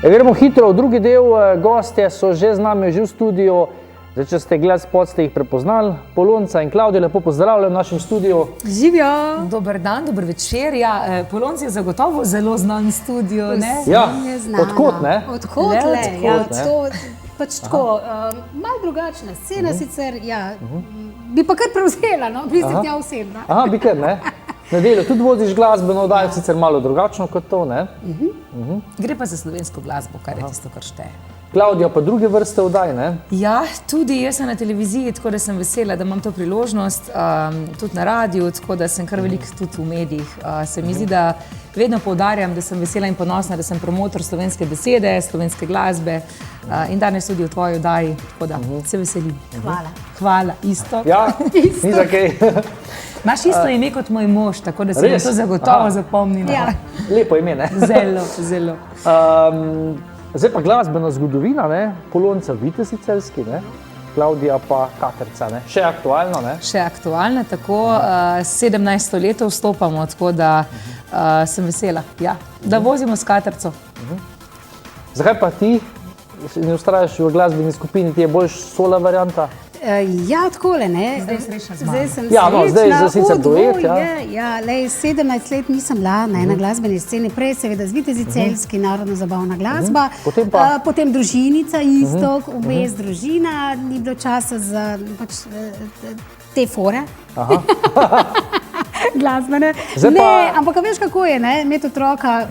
Gremo hitro v drugi del, gostje so že z nami, že v studiu. Zdaj, če ste gledali spot, ste jih prepoznali. Polonca in Klavdijo, lepo pozdravljam v našem studiu. Živijo! Dober dan, dober večer. Ja, Polonci je zagotovo zelo znan studio, ne? Ja, odkot, ne? Odkot, ja, to pač tako, malo drugačna scena sicer, ja, bi pa kar prevzela, no, bi se tja osebna. Aha, bi kar, ne? Nedeljo tudi voziš glasbeno oddajo, sicer malo drugačno kot to, ne? Gre pa za slovensko glasbo, kar je tisto, kar šteje. Klavdija pa druge vrste oddaj, ne? Ja, tudi jaz sem na televiziji, tako da sem vesela, da imam to priložnost, tudi na radiju, tako da sem kar veliko tudi v medijih. Se mi zdi, da vedno poudarjam, da sem vesela in ponosna, da sem promotor slovenske besede, slovenske glasbe in danes tudi v tvoji oddaji, tako da se veselim. Hvala. Hvala, isto. Ja, ni za kaj. Imaš isto ime kot moj mož, tako da se mi to zagotovo zapomnila. Ja. Lepo ime, ne? Zelo, zelo. Zdaj pa glasbena zgodovina, ne? Polonca Vitezi celjski, ne? Klavdija pa Katrca, ne? Še aktualno, ne? Še aktualna, tako 17. leto vstopamo, tako da sem vesela, ja, da vozimo s Katrco. Zakaj pa ti ne ustrajaš v glasbeni skupini, ti je boljš sola varianta? Ja, takole, ne. Zdaj srečna z mano. Zdaj sem Ja, no, zdaj srečna, sicer duet, ja. Ja, lej, 17 let nisem bila na eni glasbeni sceni, prej seveda z Vitezi celjski, narodno-zabavna glasba. Potem pa? Potem družinica, Iztok, vmes družina, ni bilo časa za pač te fore. Glasbene. Zdaj Ne, pa- ampak a veš, kako je, ne, imeti otroka,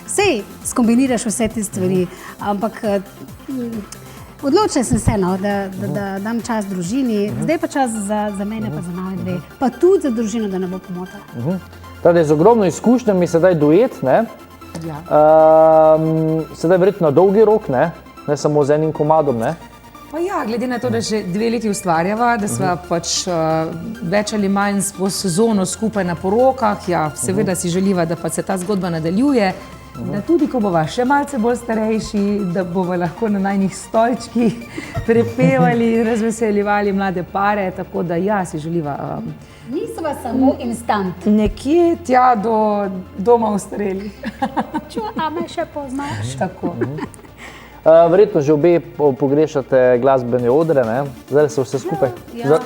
sej skombiniraš vse te stvari, ampak odločila sem se, no, da dam čas družini, zdaj pa čas za mene pa za nove dve, pa tudi za družino, da ne bo pomota. Teda z ogromno izkušnjami sedaj duet, ne? Ja. Sedaj verjetno na dolgi rok, ne? Ne samo z enim komadom, ne? Pa ja, glede na to, da že 2 leti ustvarjava, da sva pač več ali manj po sezono skupaj na porokah, ja, seveda si želiva, da pa se ta zgodba nadaljuje, da tudi, ko bova še malce bolj starejši, da bova lahko na najnih stolčkih prepevali in razveseljevali mlade pare, tako da ja, si želiva Nisva samo instant. nekje tja do doma ostareli. A me še poznaš? Tako. Verjetno že obe pogrešate glasbene odre, ne? Zdaj so vse skupaj.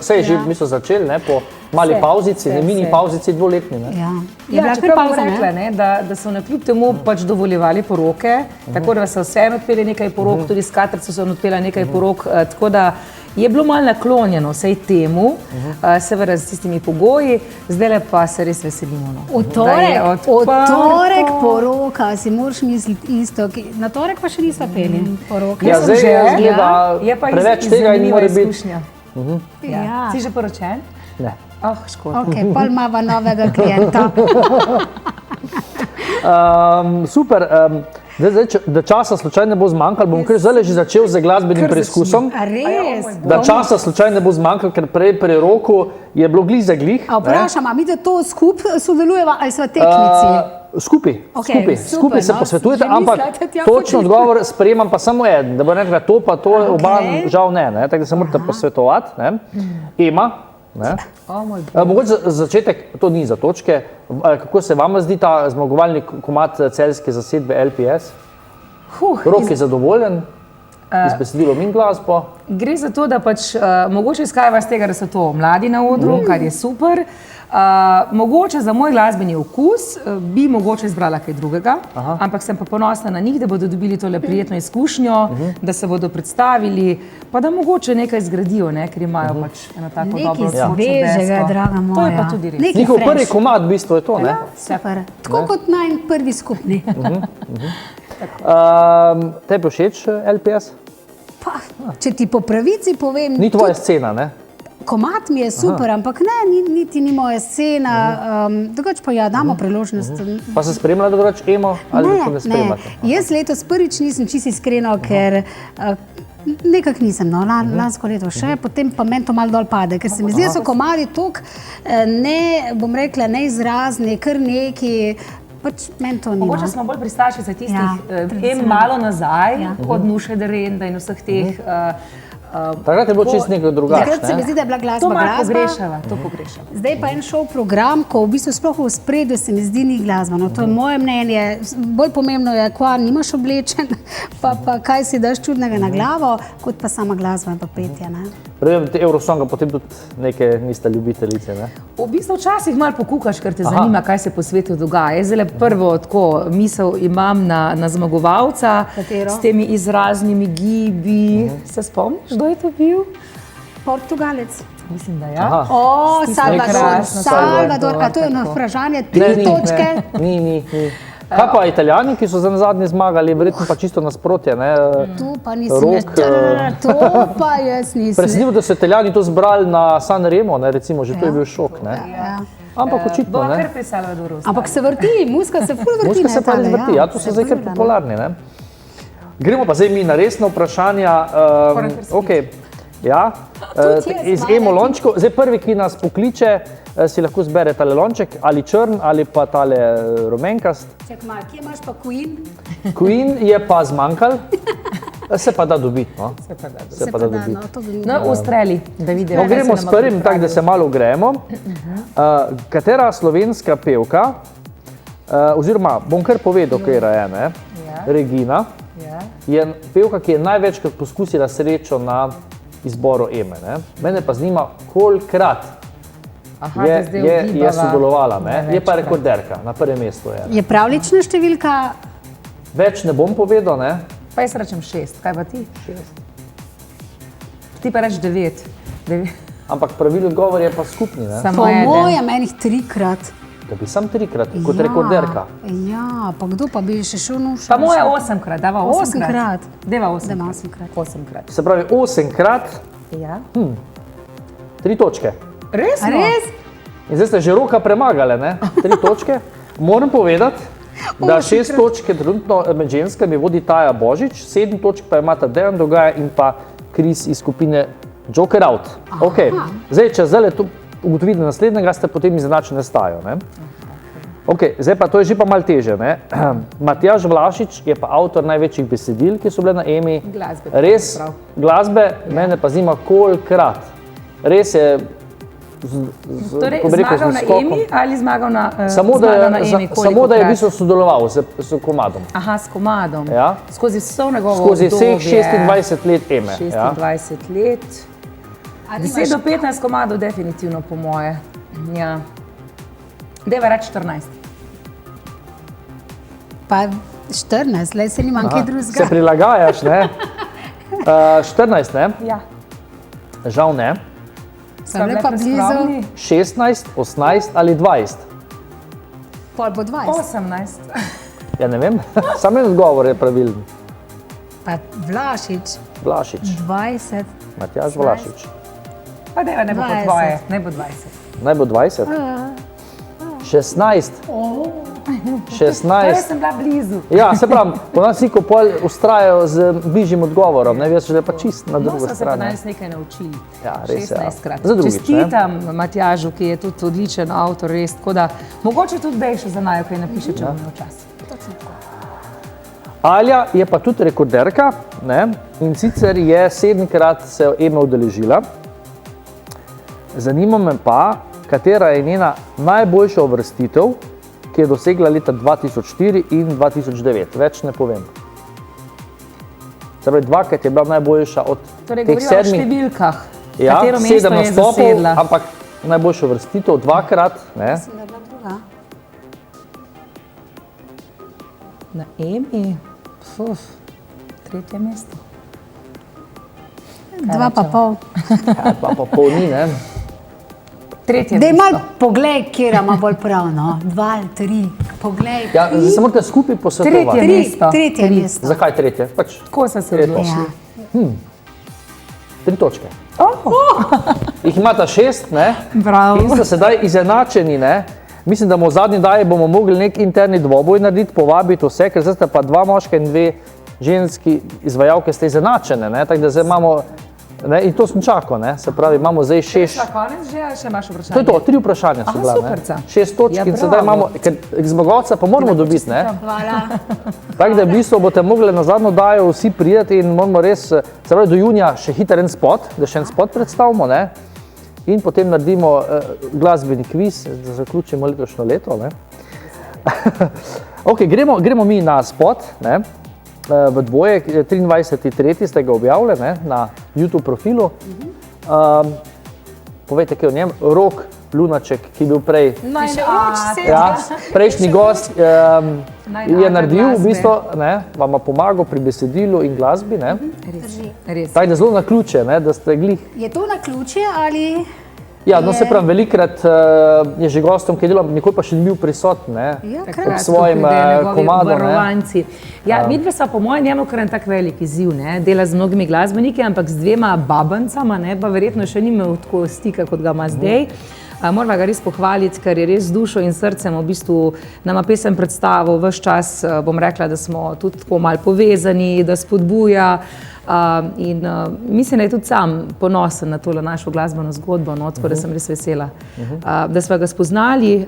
Sej že, mi so začeli, ne? Po mali pauzici, ne mini pauzici 2-letni, ne? Ja. Je Ja, bila čeprav bom pauza, ne? rekla, ne, da so nakljub temu pač dovoljevali poroke, tako da so vseeno odpeli nekaj porok, tudi s Katrco so odpela nekaj porok, tako da je bilo malo naklonjeno vsej temu, seveda s tistimi pogoji, zdajle pa se res veselimo. No. V torek poroka, si moraš misliti isto, na torek pa še nisva peli poroke. Ja, zdaj izgleda je pa preveč tega in zanimiva mora biti. izkušnja. Ja. Si že poročen? Ne. Oh, škoda. Ok, pol imava novega klienta. Super, zdaj, da časa slučajno ne bo zmanjkalo, bom kar zdaj že začel z glasbenim preizkusom. A res? Da časa slučajno ne bo zmanjkalo, ker prej pri roku je bilo glih za glih. A vprašam, a mi da to skupaj sodelujeva ali sva tekmici? Skupaj, Okej, skupaj se super, no. posvetujete, Že ampak mislite, tja točno hoditi. odgovor sprejemam pa samo eden, da bo rekla to pa to, oba žal ne, tako da se morate posvetovati. Ne? Ema, ne? O, moj bog. Mogoče za začetek, to ni za točke, kako se vam zdi ta zmagovalni komad celjske zasedbe LPS? Rok je zadovoljen, z besedilom in glasbo. Gre za to, da pač mogoče izhajava iz tega, da so to mladi na odru, kar je super. Mogoče za moj glasbeni okus bi mogoče izbrala kaj drugega, ampak sem pa ponosna na njih, da bodo dobili tole prijetno izkušnjo, da se bodo predstavili, pa da mogoče nekaj zgradijo, ne, ker imajo pač eno tako dobro Nekaj sočno svežega, desko. draga moja. To je pa tudi res. Nekaj Njihov fresh. prvi komad v bistvu je to, ne? Super. Tako kot najn prvi skupni. Tebi všeč LPS? Pa, če ti po pravici povem, Ni tvoja scena, ne? komad mi je super, ampak ne, niti ni moja scena. Drugače pa ja, damo priložnost. Pa se spremlja drugače Emo ali to ne spremljate? Jaz letos prvič nisem čisto iskreno, ker nekako nisem, no, lansko leto še, potem pa meni to malo dol pade, ker se mi zdi, da so komadi toliko ne, bom rekla, neizrazni, kar neki, pač meni to ni. Mogoče smo bolj pristaši za tistih Ja, malo nazaj, od Nuše Derenda in vseh teh Takrat je bilo čisto nekaj Takrat se mi drugačnega. zdi, da je bila To glasba malo glasba. pogrešava, to pogrešava. Zdaj pa en šov program, ko v bistvu sploh v spredju se mi zdi ni glasba. No, to je moje mnenje. Bolj pomembno je, kva nimaš oblečen, pa kaj si daš čudnega na glavo, kot pa sama glasba in pa petje. Ne? Predvsem te Eurosonga, potem tudi neke niste ljubiteljice. Ne? V bistvu včasih malo pokukaš, ker te zanima, kaj se po svetu dogaja. Jaz zdaj prvo tako misel imam na zmagovalca. Katero? S temi izraznimi gibi. Se spomniš, kdo je to bil? Portugalec. Mislim, da ja. Aha. O, Tisto Salvador, krasno Salvador, a to je na tako. vprašanje Ne, 3 točke. Ni. Kaj pa Italijani, ki so za zadnji zmagali, verjetno pa čisto nasprotje. Ne? Tu pa nisem Rok, to pa jaz nisem. Presenetljivo, da so Italijani to zbrali na San Remo, ne? Recimo, že to je bil šok. Ne? Ja. Ampak očitno Bo ne. kar pri Salvadoru. Ampak se vrti, muska se ful vrti. Muska se ne, pa res tale, vrti, ja, to so zdaj kar vrti, ne. popularni. Ne? Gremo pa zdaj mi na resna vprašanja. Okay. Ja, Tudi jaz iz malo Emo lončkov. Zdaj prvi, ki nas pokliče, si lahko zbere tale lonček, ali črn, ali pa tale rumenkast. Čak malo, kje imaš pa Queen? Queen je pa zmanjkal, se pa da dobiti. No? Se pa da dobiti. no, to bi mi No, ustreli, da vidimo. No, gremo s prvim, tako da se malo gremo. Katera slovenska pevka, oziroma bom kar povedal, katera je, ne? Ja. Regina, Ja. je pevka, ki je največkrat poskusila srečo na izboru Eme. Ne? Mene pa zanima, kolikrat Aha, da zdaj je ugibava. sodelovala. Ne? Je pa Največkrat. rekorderka, na prvem mestu je. Je pravlična številka? Več ne bom povedal, ne? Pa jaz rečem 6, kaj pa ti? 6. Ti pa reč 9. Ampak pravilni odgovor je pa skupni, ne? Samo Po eden. mojem enih 3-krat. Da bi sam 3-krat kot rekorderka. Ja, pa kdo pa bi še šel no? Pa moje 8-krat, dava 8-krat. 8-krat. Deva Dajmo 8-krat. 8-krat. 8-krat. Se pravi 8-krat, Ja. 3 točke. Resno? A res? In zdaj ste že roka premagale, ne? 3 točke. Moram povedati, da 6 točk je trenutno med ženskami vodi Taja Božič, 7 točk pa imata Dejan Dogaja in pa Kris iz skupine Joker Out. Okay. Zdaj, če zdaj to ugotovite naslednjega, ste potem izenačene stajo. Ne? Okay, zdaj pa to je že pa malo teže. Ne? Matjaž Vlašič je pa avtor največjih besedil, ki so bile na Emi. Glasbe, Res, prav. glasbe, mene pa zanima kolikrat. Res je, Torej, ko bi rekel, zmagal z na naskokom. Emi ali zmagal na Samo da, zmagal na je, Emi? samo da je v kolikokrat? bistvu sodeloval s komadom. Aha, s komadom. Ja. Skozi vso njegovo Skozi vseh obdobje. 26 let Eme. Ja. 26 let. A ti 10 imaš- do 15 komadov, definitivno, po moje. Ja. Deva reči 14. Pa 14, le se nimam kaj Se drugega. prilagajaš, ne? 14, ne? Ja. Žal ne. Sem le pa blizu, 16, 18 ali 20. pol bo 20. 18. Ja ne vem, samo en odgovor je pravilen. Pa Vlašič, Vlašič, 20. Matjaž Vlašič. Pa deva ne bo po 20. tvoje, ne bo 20. Naj bo 20? 16. Torej 16. sem bila blizu. Ja, se pravi, po nas vsi, ko pol ustrajajo z bližjim odgovorom, ne veš, da je pa čist na No, drugo so se pa stran. danes nekaj naučili. Ja, res je, ja. 16-krat. Za drugič, ne? Čestitam Matjažu, ki je tudi odličen avtor, res. Tako da mogoče tudi Bej še za najo, kaj napiše, če bo imel čas. Alja je pa tudi rekorderka, ne? In sicer je 7-krat se Eme udeležila. Zanima me pa, katera je njena najboljša uvrstitev, ki je dosegla leta 2004 in 2009. Več ne povem. Se pravi, dvakrat je bila najboljša od Torej, teh govoriva o 7. številkah. Ja, Katero mesto 7 je nastopov, zasedla? ampak najboljša uvrstitev dvakrat. Ne? Mislim, da je bila druga. Na Emi? Fuf, 3. mesto. 2,5. Ja, pa pol ni, ne? 3. Daj mesto. mal poglej, kjer ima bolj prav, no. 2 ali 3, poglej. Ja, zdaj se morate skupaj posvetovati. Tretje. mesto. Tretje mesto. Zakaj tretje? Pač Tako so se Je to. odločili. Ja. 3 točke. Jih imata 6, ne? Bravo. In ste sedaj izenačeni, ne? Mislim, da bomo v zadnji daji bomo mogli nek interni dvoboj narediti, povabiti vse, ker zdaj ste pa 2 moška in 2 ženski izvajalke ste izenačene, ne? Tako da zdaj imamo Ne, in to sem čakal, ne. Se pravi, imamo zdaj 6. Za konec že, ali še imaš vprašanje? To je to, 3 vprašanja so Aha, bila. superca. 6 točk Ja, in sedaj bravo. imamo, ker zmagovalca pa moramo dobiti, ne. Hvala. Tako da v bistvu boste mogli na zadnjo dajo vsi prijeti in moramo res, se pravi, do junija še hiter en spot, da še en spot predstavimo, ne. In potem naredimo glasbeni kviz, da zaključimo letošnjo leto, ne. Ok, gremo mi na spot, ne. V dvoje, 23.3. ste ga objavili, ne, na YouTube profilu. Povejte, kaj o njem. Rok Lunaček, ki je bil prej, prejšnji gost, je naredil, v bistvu, ne, vam pomagal pri besedilu in glasbi, ne. Res. Tako da zelo na ključe, ne, da ste glih. Je to na ključe ali? Ja, no se pravi, velikrat je že gostom, ki je delal, nikoli pa še ni bil prisoten, ne, Takrat, s svojim ko pride njegovi komadom, ne. varovanci. Ja, midve sva po mojem njemu kar en tak velik izziv, ne. Dela z mnogimi glasbeniki, ampak z 2 babancama, ne, pa verjetno še ni imel tako stika, kot ga ima zdaj. Morava ga res pohvaliti, ker je res z dušo in srcem v bistvu nama pesem predstavil ves čas, bom rekla, da smo tudi tako malo povezani, da spodbuja. In mislim, da je tudi sam ponosen na tole našo glasbeno zgodbo, no, tako da sem res vesela, da sva ga spoznali.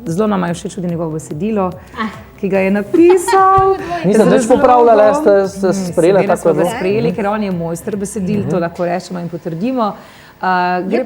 Zelo nama je všeč tudi njegovo besedilo, ki ga je napisal. Niste nič popravljali, ste sprejeli tako smo ga zelo. sprejeli, ker on je mojster besedil, to lahko rečemo in potrdimo. Je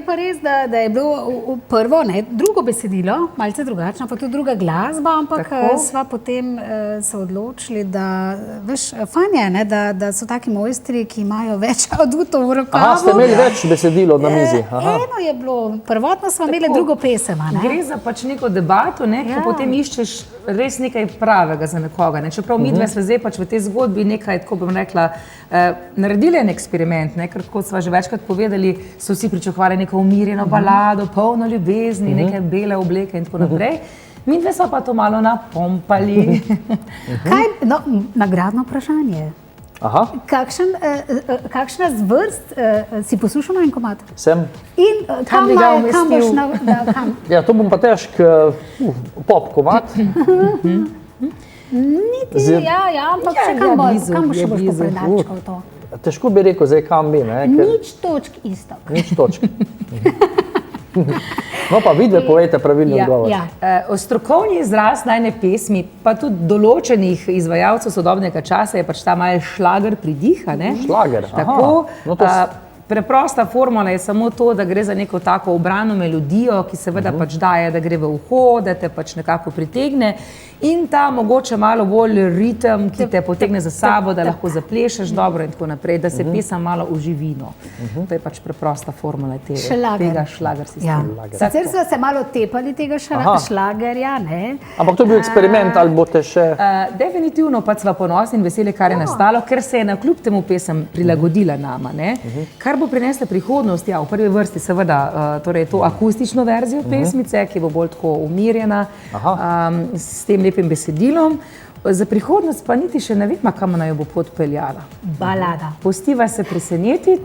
pa res, da je bilo prvo, ne, drugo besedilo, malce drugačno, pa tudi druga glasba, ampak sva potem se odločili, da, veš, fajn je, ne, da so taki mojstri, ki imajo več adutov v rokavu. Aha, ste imeli več besedilo na mizi. Eno je bilo, prvotno smo imeli drugo pesem, ne. Gre za pač neko debato, ne, ko potem iščeš res nekaj pravega za nekoga, ne. Čeprav midve sva zdaj pač v tej zgodbi nekaj, tako bom rekla, naredili en eksperiment, ne, ker kot sva že večkrat povedali, so vsi pričakovali neko umirjeno balado, polno ljubezni, neke bele obleke in tako naprej. Midve sva pa to malo napompali. Kaj, no, nagradno vprašanje. Aha, Kakšna zvrst si poslušal na en komad? sem. In kam bi ga boš umestil? kam? Ja, to bom pa težk pop komad. Niti, ampak še kam boš blizu. popredalčkal to? Težko bi rekel, zdaj kam bi, ne, ker Nič točk isto. nič točk. No pa vidve povejte pravilni odgovor. Ja. Strokovni izraz najne pesmi, pa tudi določenih izvajalcev sodobnega časa je pač ta mal šlager pridiha, ne? Šlager, aha. Tako, No to preprosta formula je samo to, da gre za neko tako ubrano melodijo, ki seveda pač daje, da gre v uho, da te pač nekako pritegne in ta mogoče malo bolj ritem, ki te potegne za sabo, da lahko zaplešeš dobro in tako naprej, da se pesem malo oživi, no. To je pač preprosta formula tega šlager sistema. Sicer smo se malo tepali tega šlagerja, ne? Ampak to je bil eksperiment, ali boste še... Definitivno pač sva ponosni in veseli, kar je nastalo, ker se je nakljub temu pesem prilagodila nama, ne? Kar bo prinesla prihodnost, ja, v prvi vrsti seveda, torej to akustično verzijo pesmice, ki bo bolj tako umirjena, s tem lepim besedilom. Za prihodnost pa niti še ne vem, kam naj jo bo pot peljala. Balada. Pustiva se presenetiti,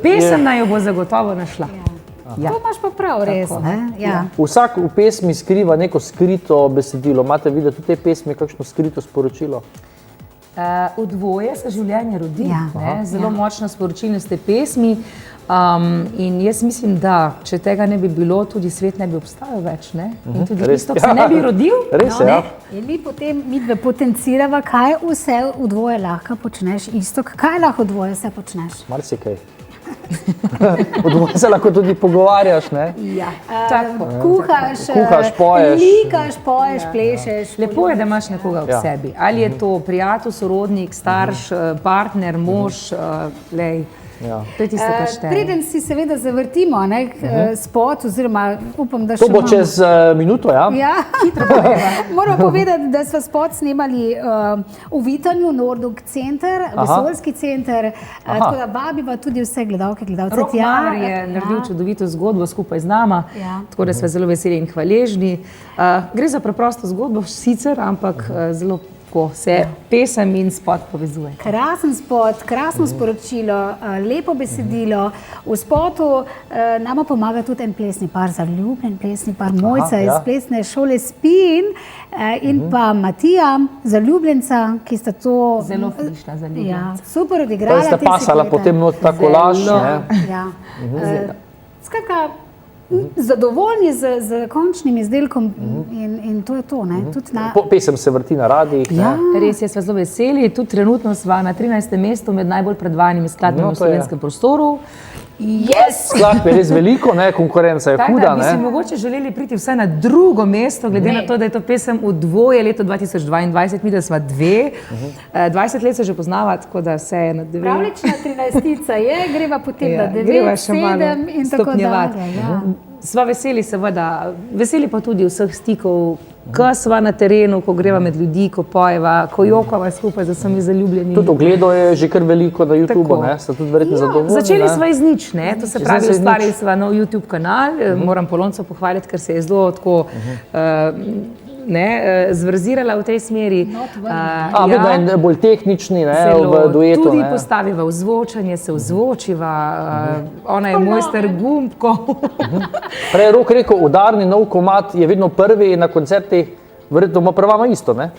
pesem naj jo bo zagotovo našla. Ja. To imaš pa prav, res, ne? Ja. Vsak v pesmi skriva neko skrito besedilo. Imate videti v tej pesmi kakšno skrito sporočilo? V dvoje se življenje rodi, zelo močna sporočilnost te pesmi in jaz mislim, da če tega ne bi bilo, tudi svet ne bi obstajal več, ne? In tudi Iztok se ne bi rodil. Res je, ja. In mi potem midve potencirava, kaj vse v dvoje lahko počneš, Iztok, kaj lahko v dvoje vse počneš? Marsikaj. V dvoje se lahko tudi pogovarjaš, ne? Ja. Kuhaš, poješ. likaš, poješ, plešeš. Lepo je, da imaš nekoga v sebi. Ali je to prijatelj, sorodnik, starš, partner, mož, lej. To je tisto, kar šteje. Preden si seveda zavrtimo spot, oziroma upam, da še To bo čez minuto, ja? Ja, hitro poveva. Moramo povedati, da smo spot snemali v Vitanju, Nordung center, vesoljski center, tako da vabiva tudi vse gledalke, gledalce. Rok Maler je naredil čudovito zgodbo skupaj z nama, tako da smo zelo veseli in hvaležni. Gre za preprosto zgodbo sicer, ampak zelo ko se pesem in spot povezuje. Krasen spot, krasno sporočilo, lepo besedilo. V spotu nama pomaga tudi en plesni par, zaljubljen plesni par, Mojca iz plesne šole Spin in pa Matija, zaljubljenca, ki sta to Zelo frišna zaljubljenca. super odigrala. Ste pasala potem not ta kolaž. Skratka, zadovoljni z končnim izdelkom in to je to. Pesem se vrti na radijih. Res je, sva zelo veseli. Tudi trenutno sva na 13. mestu med najbolj predvajanimi skladbami v slovenskem prostoru. Skladb je res veliko, konkurenca je huda. Bi si mogoče želeli priti vsaj na drugo mesto, glede na to, da je to pesem v dvoje leto 2022, mi da sva dve. 20 let se že poznava, tako da vse je na dve. Pravlična 13-tica je, greva potem na 9, 7 in tako dalje. Sva veseli seveda, veseli pa tudi vseh stikov, ko sva na terenu, ko greva med ljudi, ko pojeva, ko jokava skupaj z vsemi zaljubljenimi. Tudi ogledov je že kar veliko na YouTubu, ste tudi verjetno zadovoljni. Začeli sva iz nič, to se pravi, ustvarili sva nov YouTube kanal, moram Polonco pohvaliti, ker se je zelo tako zvrzirala v tej smeri. Vedno je bolj tehnični v duetu. Tudi postaviva vzvočanje, se vzvočiva, ona je mojster gumbkov. Prej je Rok rekel, udarni nov komad je vedno prvi na koncertih, verjetno ima prva isto, ne?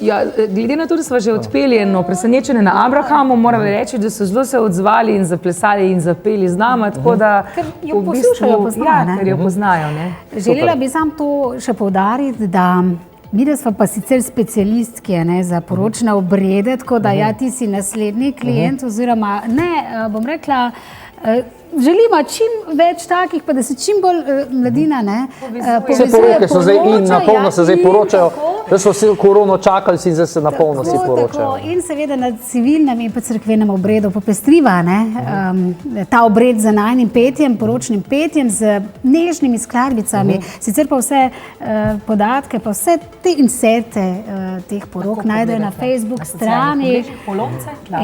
Ja, glede na to, da smo že odpeli eno presenečenje na Abrahamu, moram reči, da so zelo se odzvali in zaplesali in zapeli z nama, tako da ker jo poslušajo, poznajo. Ker jo poznajo, ne. Želela bi sam to še poudariti, da mi da smo pa sicer specialistki za poročne obrede, tako da ti si naslednji klient oziroma bom rekla, želimo čim več takih, pa da se čim bolj mladina Vse poroke so zdaj in napolno se zdaj poročajo, da so vsi korono čakali in zdaj se napolno si poročajo. In seveda na civilnem in pa cerkvenem obredu popestriva ta obred z najnim petjem, poročnim petjem, z nežnimi skladbicami, sicer pa vse podatke, pa vse te inserte teh porok najdejo na Facebook strani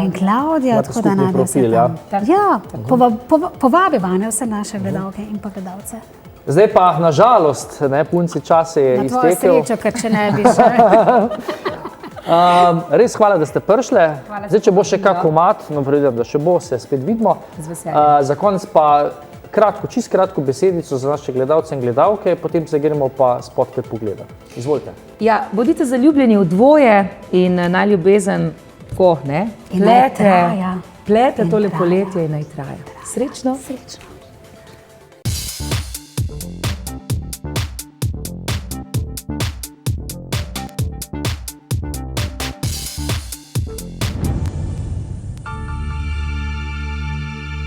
in Klaudija, tako da najdejo vse tam. Ja, povabiva vse naše gledalke in pa gledalce. Zdaj pa, nažalost, punci čas je iztekel. Na tvojo srečo, ker če ne bi še. Res hvala, da ste prišli. Zdaj, če bo še kak komad, predvidevam, da še bo, se spet vidimo. Za konec pa čist kratko besedico za naše gledalce in gledalke, potem se gremo pa spot pred pogledom. Izvolite. Ja, bodite zaljubljeni v dvoje in naj ljubezen plete tole poletje in naj traja. Srečno.